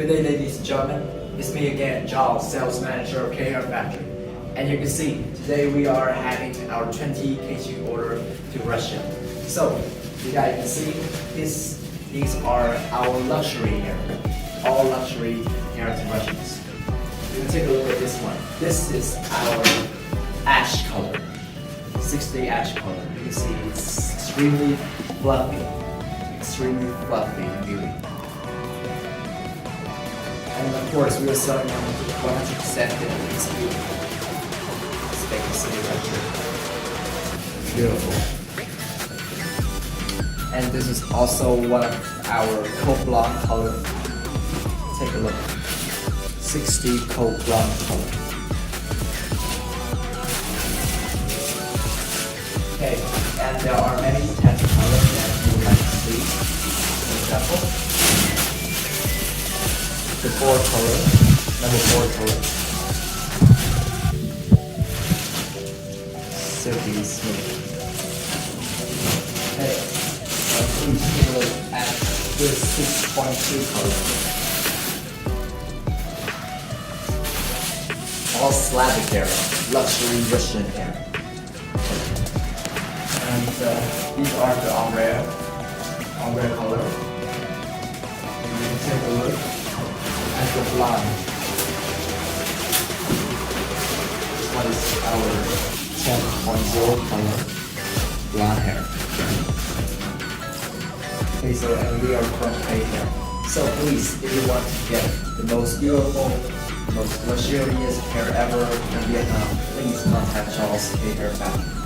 Good day, ladies and gentlemen. It's me again, Giles, sales manager of K-Hair Factory. And you can see, today we are having our 20 kg order to Russia. So, you guys can see, these are our luxury hair. All luxury hair to Russians. You can take a look at this one. This is our ash color. 60 ash color. You can see it's extremely fluffy. Extremely fluffy and beauty. And of course, we are selling them 100% Vietnamese beauty. As they can see right here. Beautiful. And this is also one of our cold blonde color. Take a look. 60 cold blonde color. Okay, and there are many types of colors that you would like to see. For example, the 4 color, number 4 color. Silky smooth. Okay, please take a look at this 6.2 color. All Slavic hair, luxury Russian hair. And these are the ombre color. And you can take a look at the blond. This one is our 10.0 color blonde hair. Okay, so and we are from K-Hair. So please, if you want to get the most beautiful, most luxurious hair ever in Vietnam, please contact Charles K-Hair Factory.